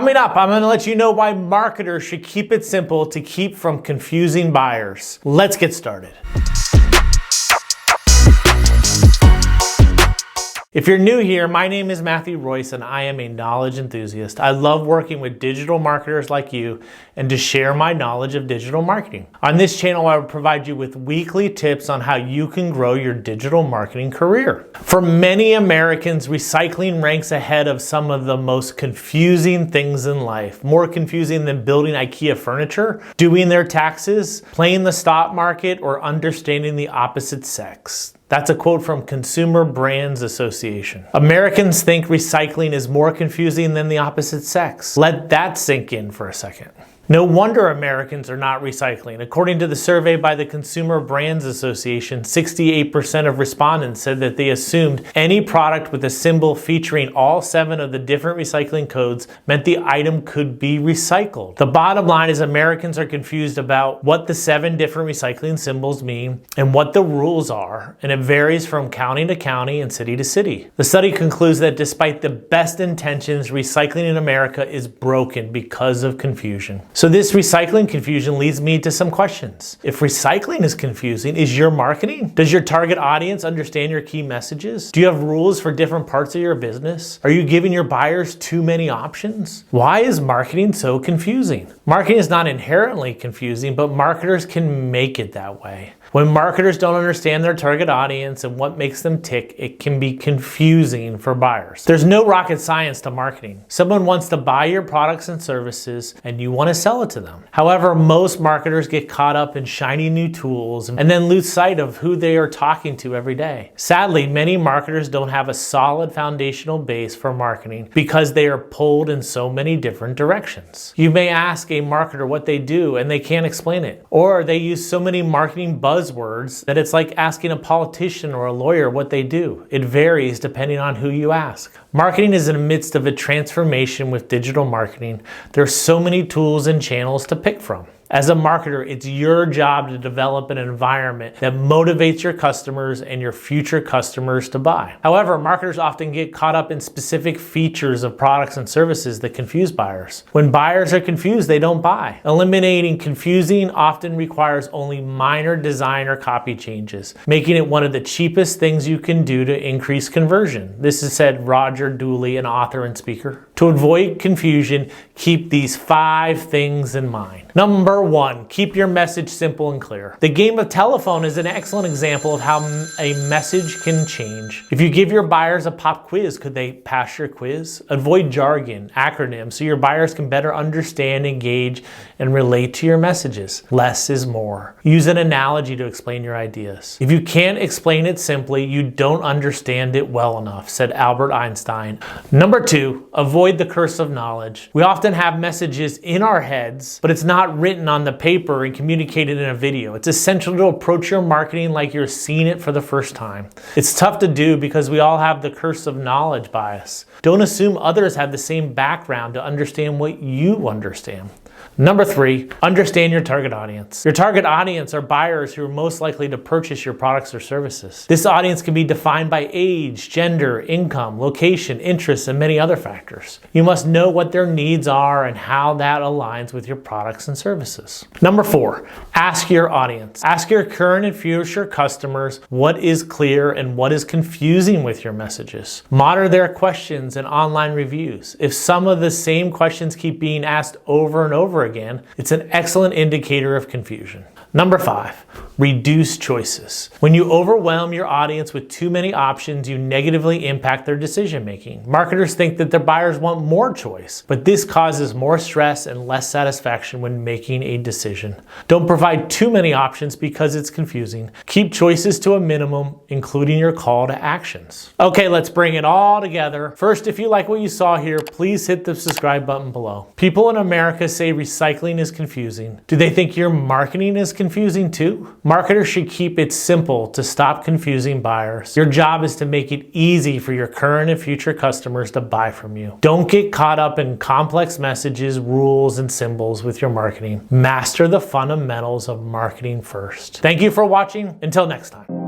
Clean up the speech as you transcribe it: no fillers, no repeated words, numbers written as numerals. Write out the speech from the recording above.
Coming up, I'm going to let you know why marketers should keep it simple to keep from confusing buyers. Let's get started. If you're new here, my name is Matthew Royce and I am a knowledge enthusiast. I love working with digital marketers like you and to share my knowledge of digital marketing. On this channel, I will provide you with weekly tips on how you can grow your digital marketing career. For many Americans, recycling ranks ahead of some of the most confusing things in life. More confusing than building IKEA furniture, doing their taxes, playing the stock market, or understanding the opposite sex. That's a quote from Consumer Brands Association. Americans think recycling is more confusing than the opposite sex. Let that sink in for a second. No wonder Americans are not recycling. According to the survey by the Consumer Brands Association, 68% of respondents said that they assumed any product with a symbol featuring all 7 of the different recycling codes meant the item could be recycled. The bottom line is Americans are confused about what the 7 different recycling symbols mean and what the rules are, and it varies from county to county and city to city. The study concludes that despite the best intentions, recycling in America is broken because of confusion. So this recycling confusion leads me to some questions. If recycling is confusing, is your marketing? Does your target audience understand your key messages? Do you have rules for different parts of your business? Are you giving your buyers too many options? Why is marketing so confusing? Marketing is not inherently confusing, but marketers can make it that way. When marketers don't understand their target audience and what makes them tick, it can be confusing for buyers. There's no rocket science to marketing. Someone wants to buy your products and services and you want to sell it to them. However, most marketers get caught up in shiny new tools and then lose sight of who they are talking to every day. Sadly, many marketers don't have a solid foundational base for marketing because they are pulled in so many different directions. You may ask a marketer what they do and they can't explain it. Or they use so many marketing buzzwords that it's like asking a politician or a lawyer what they do. It varies depending on who you ask. Marketing is in the midst of a transformation with digital marketing. There are so many tools and channels to pick from. As a marketer, it's your job to develop an environment that motivates your customers and your future customers to buy. However, marketers often get caught up in specific features of products and services that confuse buyers. When buyers are confused, they don't buy. Eliminating confusing often requires only minor design or copy changes, making it one of the cheapest things you can do to increase conversion. This is said Roger Dooley, an author and speaker. To avoid confusion, keep these 5 things in mind. Number 1, keep your message simple and clear. The game of telephone is an excellent example of how a message can change. If you give your buyers a pop quiz, could they pass your quiz? Avoid jargon, acronyms, so your buyers can better understand, engage, and relate to your messages. Less is more. Use an analogy to explain your ideas. If you can't explain it simply, you don't understand it well enough, said Albert Einstein. Number 2, avoid the curse of knowledge. We often have messages in our heads, but it's not written on the paper and communicated in a video. It's essential to approach your marketing like you're seeing it for the first time. It's tough to do because we all have the curse of knowledge bias. Don't assume others have the same background to understand what you understand. Number 3, understand your target audience. Your target audience are buyers who are most likely to purchase your products or services. This audience can be defined by age, gender, income, location, interests, and many other factors. You must know what their needs are and how that aligns with your products and services. Number 4, ask your audience. Ask your current and future customers what is clear and what is confusing with your messages. Monitor their questions and online reviews. If some of the same questions keep being asked over and over again, it's an excellent indicator of confusion. Number 5, reduce choices. When you overwhelm your audience with too many options, you negatively impact their decision making. Marketers think that their buyers want more choice, but this causes more stress and less satisfaction when making a decision. Don't provide too many options because it's confusing. Keep choices to a minimum, including your call to actions. Okay, let's bring it all together. First, if you like what you saw here, please hit the subscribe button below. People in America say recycling is confusing. Do they think your marketing is confusing too? Marketers should keep it simple to stop confusing buyers. Your job is to make it easy for your current and future customers to buy from you. Don't get caught up in complex messages, rules, and symbols with your marketing. Master the fundamentals of marketing first. Thank you for watching. Until next time.